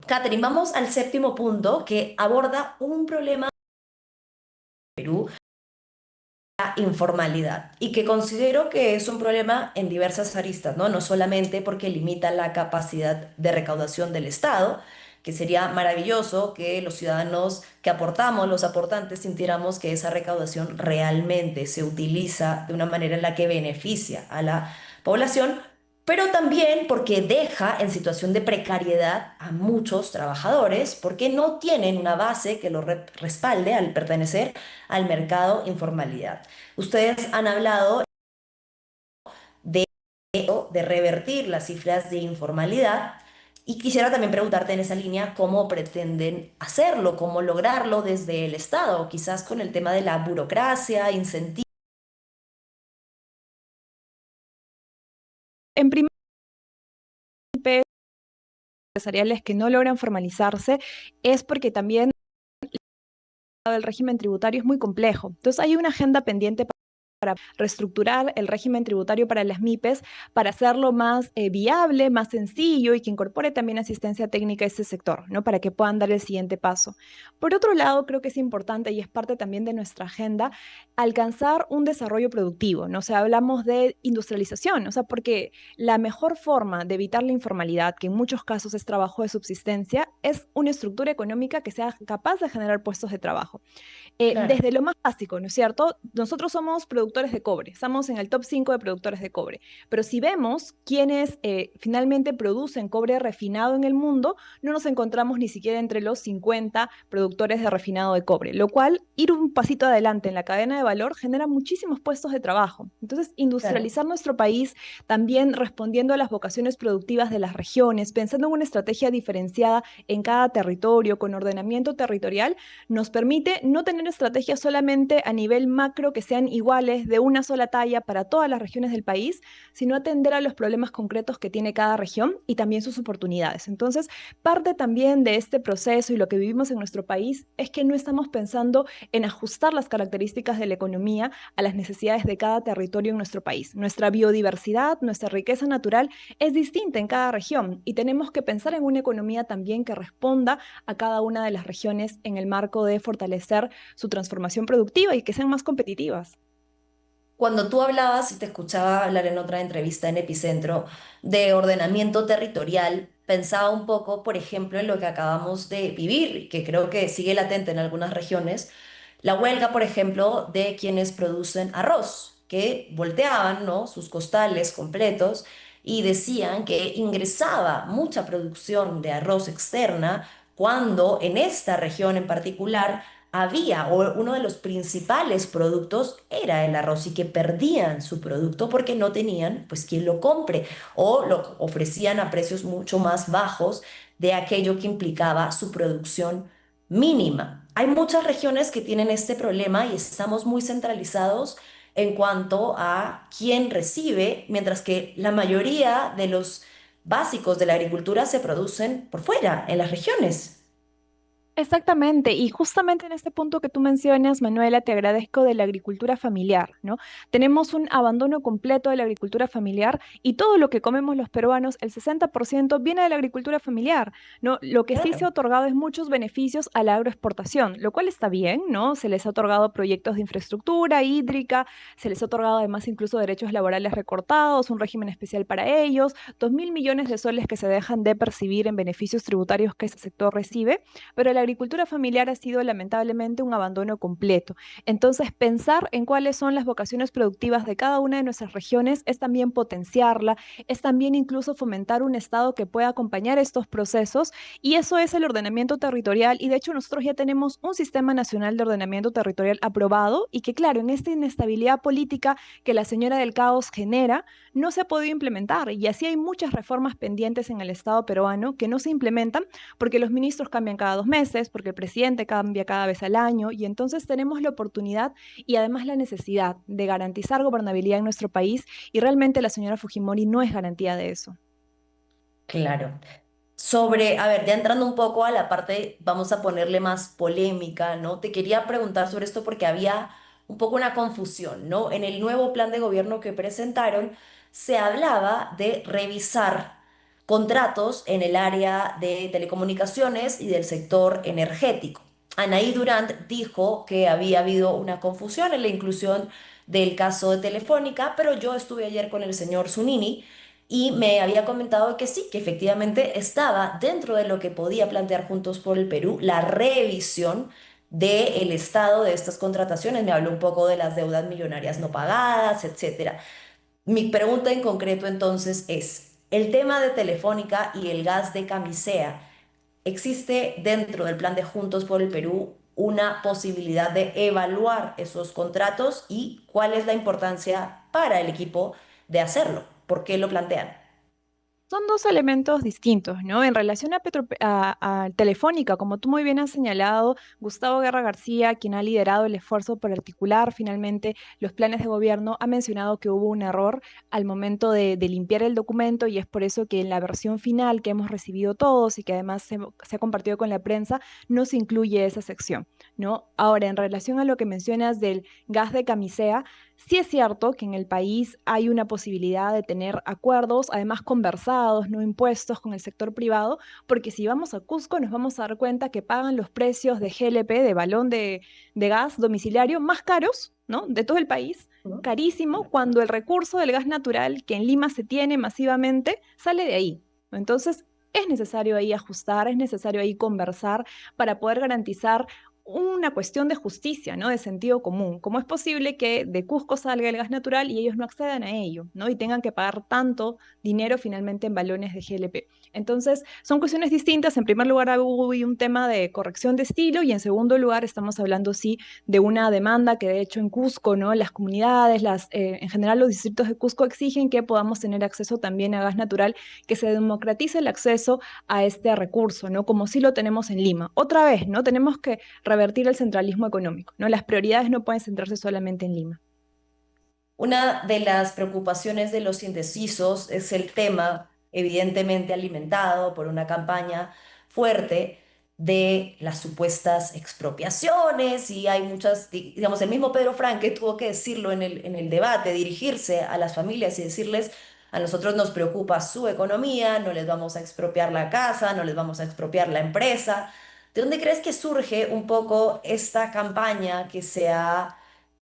Catherine, vamos al séptimo punto que aborda un problema en Perú, la informalidad, y que considero que es un problema en diversas aristas, ¿no? No solamente porque limita la capacidad de recaudación del Estado, que sería maravilloso que los ciudadanos que aportamos, los aportantes, sintiéramos que esa recaudación realmente se utiliza de una manera en la que beneficia a la población, pero también porque deja en situación de precariedad a muchos trabajadores, porque no tienen una base que los respalde al pertenecer al mercado informalidad. Ustedes han hablado de de revertir las cifras de informalidad y quisiera también preguntarte en esa línea cómo pretenden hacerlo, cómo lograrlo desde el Estado, quizás con el tema de la burocracia, incentivos. En primer lugar, empresariales que no logran formalizarse es porque también el régimen tributario es muy complejo. Entonces hay una agenda pendiente para reestructurar el régimen tributario para las MIPES, para hacerlo más viable, más sencillo y que incorpore también asistencia técnica a ese sector, ¿no? Para que puedan dar el siguiente paso. Por otro lado, creo que es importante y es parte también de nuestra agenda alcanzar un desarrollo productivo, ¿no? O sea, hablamos de industrialización, o sea, porque la mejor forma de evitar la informalidad, que en muchos casos es trabajo de subsistencia, es una estructura económica que sea capaz de generar puestos de trabajo. Claro. Desde lo más básico, ¿no es cierto? Nosotros somos productores de cobre, estamos en el top 5 de productores de cobre, pero si vemos quiénes finalmente producen cobre refinado en el mundo, no nos encontramos ni siquiera entre los 50 productores de refinado de cobre, lo cual ir un pasito adelante en la cadena de valor genera muchísimos puestos de trabajo. Entonces, Claro. industrializar nuestro país también respondiendo a las vocaciones productivas de las regiones, pensando en una estrategia diferenciada en cada territorio, con ordenamiento territorial, nos permite no tener estrategias solamente a nivel macro que sean iguales de una sola talla para todas las regiones del país, sino atender a los problemas concretos que tiene cada región y también sus oportunidades. Entonces, parte también de este proceso y lo que vivimos en nuestro país es que no estamos pensando en ajustar las características de la economía a las necesidades de cada territorio en nuestro país. Nuestra biodiversidad, nuestra riqueza natural es distinta en cada región y tenemos que pensar en una economía también que responda a cada una de las regiones en el marco de fortalecer su transformación productiva y que sean más competitivas. Cuando tú hablabas, y te escuchaba hablar en otra entrevista en Epicentro, de ordenamiento territorial, pensaba un poco, por ejemplo, en lo que acabamos de vivir, y que creo que sigue latente en algunas regiones, la huelga, por ejemplo, de quienes producen arroz, que volteaban, ¿no?, sus costales completos y decían que ingresaba mucha producción de arroz externa cuando en esta región en particular había, o uno de los principales productos era el arroz y que perdían su producto porque no tenían pues quien lo compre o lo ofrecían a precios mucho más bajos de aquello que implicaba su producción mínima. Hay muchas regiones que tienen este problema y estamos muy centralizados en cuanto a quién recibe, mientras que la mayoría de los básicos de la agricultura se producen por fuera, en las regiones. Exactamente, y justamente en este punto que tú mencionas, Manuela, te agradezco de la agricultura familiar, ¿no? Tenemos un abandono completo de la agricultura familiar y todo lo que comemos los peruanos, el 60% viene de la agricultura familiar, ¿no? Lo que sí se Claro. ha otorgado es muchos beneficios a la agroexportación, lo cual está bien, ¿no? Se les ha otorgado proyectos de infraestructura hídrica, se les ha otorgado además incluso derechos laborales recortados, un régimen especial para ellos, 2.000 millones de soles que se dejan de percibir en beneficios tributarios que ese sector recibe, pero la agricultura familiar ha sido lamentablemente un abandono completo. Entonces, pensar en cuáles son las vocaciones productivas de cada una de nuestras regiones es también potenciarla, es también incluso fomentar un Estado que pueda acompañar estos procesos y eso es el ordenamiento territorial y de hecho nosotros ya tenemos un sistema nacional de ordenamiento territorial aprobado y que claro, en esta inestabilidad política que la señora del caos genera, no se ha podido implementar y así hay muchas reformas pendientes en el Estado peruano que no se implementan porque los ministros cambian cada 2 meses, porque el presidente cambia cada vez al año, y entonces tenemos la oportunidad y además la necesidad de garantizar gobernabilidad en nuestro país, y realmente la señora Fujimori no es garantía de eso. Claro. Sobre, a ver, ya entrando un poco a la parte, vamos a ponerle más polémica, ¿no? Te quería preguntar sobre esto porque había un poco una confusión, ¿no? En el nuevo plan de gobierno que presentaron se hablaba de revisar contratos en el área de telecomunicaciones y del sector energético. Anaí Durant dijo que había habido una confusión en la inclusión del caso de Telefónica, pero yo estuve ayer con el señor Zunini y me había comentado que sí, que efectivamente estaba dentro de lo que podía plantear Juntos por el Perú la revisión del estado de estas contrataciones. Me habló un poco de las deudas millonarias no pagadas, etcétera. Mi pregunta en concreto entonces es, el tema de Telefónica y el gas de Camisea, ¿existe dentro del plan de Juntos por el Perú una posibilidad de evaluar esos contratos y cuál es la importancia para el equipo de hacerlo? ¿Por qué lo plantean? Son dos elementos distintos, ¿no? En relación a Telefónica, como tú muy bien has señalado, Gustavo Guerra García, quien ha liderado el esfuerzo por articular finalmente los planes de gobierno, ha mencionado que hubo un error al momento de limpiar el documento y es por eso que en la versión final que hemos recibido todos y que además se ha compartido con la prensa, no se incluye esa sección, ¿no? Ahora, en relación a lo que mencionas del gas de camisea, sí es cierto que en el país hay una posibilidad de tener acuerdos, además conversados, no impuestos con el sector privado, porque si vamos a Cusco nos vamos a dar cuenta que pagan los precios de GLP, de balón de gas domiciliario, más caros, ¿no? De todo el país, ¿No? carísimo, cuando el recurso del gas natural que en Lima se tiene masivamente sale de ahí. Entonces, es necesario ahí ajustar, es necesario ahí conversar para poder garantizar una cuestión de justicia, ¿no? De sentido común. ¿Cómo es posible que de Cusco salga el gas natural y ellos no accedan a ello, ¿no? Y tengan que pagar tanto dinero finalmente en balones de GLP. Entonces, son cuestiones distintas. En primer lugar, hubo un tema de corrección de estilo y en segundo lugar, estamos hablando, sí, de una demanda que de hecho en Cusco, ¿no? Las comunidades, en general los distritos de Cusco exigen que podamos tener acceso también a gas natural, que se democratice el acceso a este recurso, ¿no? Como sí lo tenemos en Lima. Otra vez, ¿no? Tenemos que revertir el centralismo económico, ¿no? Las prioridades no pueden centrarse solamente en Lima. Una de las preocupaciones de los indecisos es el tema, evidentemente alimentado por una campaña fuerte de las supuestas expropiaciones y hay muchas, digamos, el mismo Pedro Franque tuvo que decirlo en el debate, dirigirse a las familias y decirles, a nosotros nos preocupa su economía, no les vamos a expropiar la casa, no les vamos a expropiar la empresa. ¿De dónde crees que surge un poco esta campaña que se ha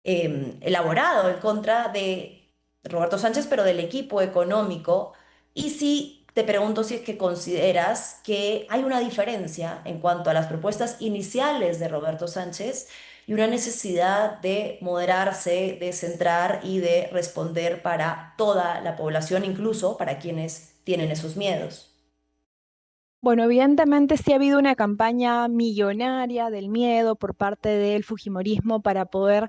elaborado en contra de Roberto Sánchez, pero del equipo económico? Y si te pregunto si es que consideras que hay una diferencia en cuanto a las propuestas iniciales de Roberto Sánchez y una necesidad de moderarse, de centrar y de responder para toda la población, incluso para quienes tienen esos miedos. Bueno, evidentemente sí ha habido una campaña millonaria del miedo por parte del fujimorismo para poder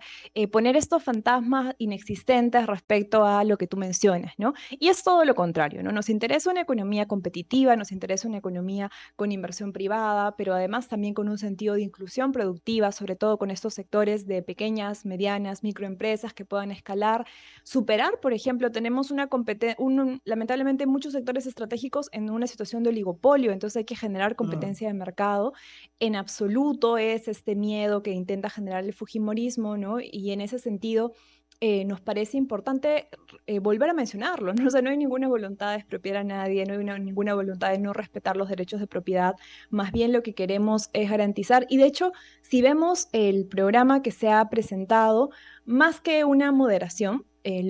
poner estos fantasmas inexistentes respecto a lo que tú mencionas, ¿no? Y es todo lo contrario, ¿no? Nos interesa una economía competitiva, nos interesa una economía con inversión privada, pero además también con un sentido de inclusión productiva, sobre todo con estos sectores de pequeñas, medianas, microempresas que puedan escalar, superar, por ejemplo, tenemos una lamentablemente muchos sectores estratégicos en una situación de oligopolio, entonces hay que generar Mm. competencia de mercado. En absoluto es este miedo que intenta generar el fujimorismo, ¿no? Y en ese sentido nos parece importante volver a mencionarlo, ¿no? O sea, no hay ninguna voluntad de expropiar a nadie, no hay ninguna voluntad de no respetar los derechos de propiedad, más bien lo que queremos es garantizar, y de hecho, si vemos el programa que se ha presentado, más que una moderación, de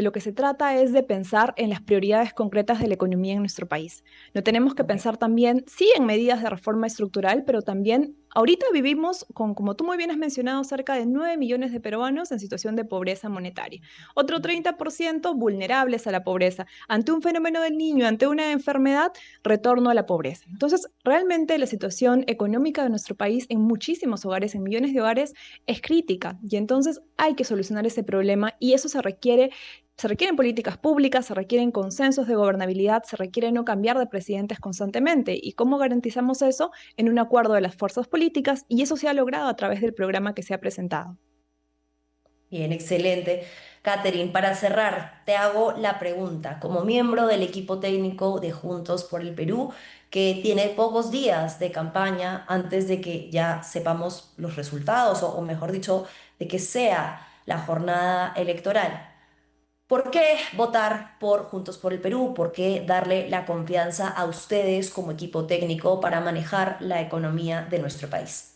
lo que se trata es de pensar en las prioridades concretas de la economía en nuestro país. No tenemos que Ok. pensar también, sí, en medidas de reforma estructural, pero también ahorita vivimos con, como tú muy bien has mencionado, cerca de 9 millones de peruanos en situación de pobreza monetaria. Otro 30% vulnerables a la pobreza. Ante un fenómeno del niño, ante una enfermedad, retorno a la pobreza. Entonces, realmente la situación económica de nuestro país en muchísimos hogares, en millones de hogares, es crítica y entonces hay que solucionar ese problema y eso se requieren políticas públicas, se requieren consensos de gobernabilidad, se requiere no cambiar de presidentes constantemente. ¿Y cómo garantizamos eso? En un acuerdo de las fuerzas políticas y eso se ha logrado a través del programa que se ha presentado. Bien, excelente. Catherine, para cerrar, te hago la pregunta. Como miembro del equipo técnico de Juntos por el Perú, que tiene pocos días de campaña antes de que ya sepamos los resultados, o mejor dicho, de que sea la jornada electoral, ¿Por qué votar por Juntos por el Perú? ¿Por qué darle la confianza a ustedes como equipo técnico para manejar la economía de nuestro país?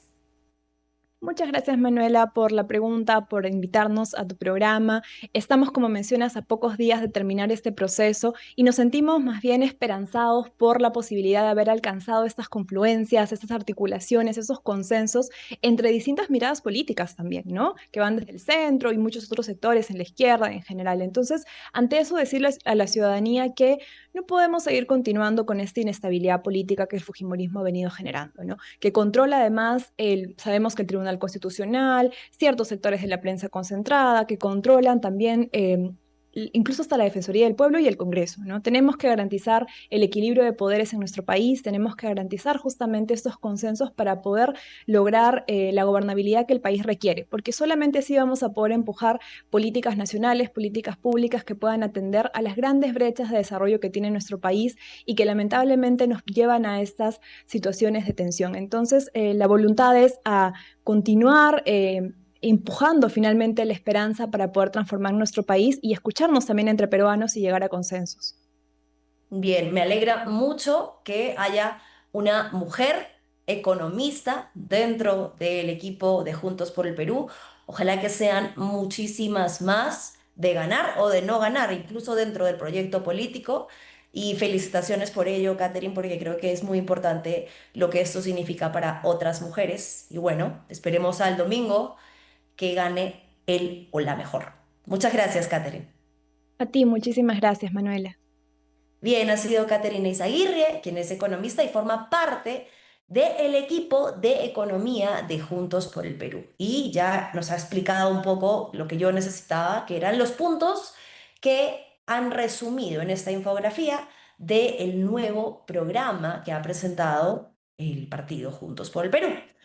Muchas gracias, Manuela, por la pregunta, por invitarnos a tu programa. Estamos, como mencionas, a pocos días de terminar este proceso y nos sentimos más bien esperanzados por la posibilidad de haber alcanzado estas confluencias, estas articulaciones, esos consensos entre distintas miradas políticas también, ¿no? Que van desde el centro y muchos otros sectores en la izquierda en general. Entonces, ante eso, decirles a la ciudadanía que no podemos seguir continuando con esta inestabilidad política que el Fujimorismo ha venido generando, ¿no? Que controla además, sabemos que el Tribunal Constitucional, ciertos sectores de la prensa concentrada, que controlan también incluso hasta la Defensoría del Pueblo y el Congreso, ¿no? Tenemos que garantizar el equilibrio de poderes en nuestro país, tenemos que garantizar justamente estos consensos para poder lograr la gobernabilidad que el país requiere, porque solamente así vamos a poder empujar políticas nacionales, políticas públicas que puedan atender a las grandes brechas de desarrollo que tiene nuestro país y que lamentablemente nos llevan a estas situaciones de tensión. Entonces, la voluntad es a continuar empujando finalmente la esperanza para poder transformar nuestro país y escucharnos también entre peruanos y llegar a consensos. Bien, me alegra mucho que haya una mujer economista dentro del equipo de Juntos por el Perú. Ojalá que sean muchísimas más de ganar o de no ganar, incluso dentro del proyecto político. Y felicitaciones por ello, Catherine, porque creo que es muy importante lo que esto significa para otras mujeres. Y bueno, esperemos al domingo que gane él o la mejor. Muchas gracias, Catherine. A ti, muchísimas gracias, Manuela. Bien, ha sido Caterina Izaguirre, quien es economista y forma parte del equipo de economía de Juntos por el Perú. Y ya nos ha explicado un poco lo que yo necesitaba, que eran los puntos que han resumido en esta infografía del nuevo programa que ha presentado el partido Juntos por el Perú.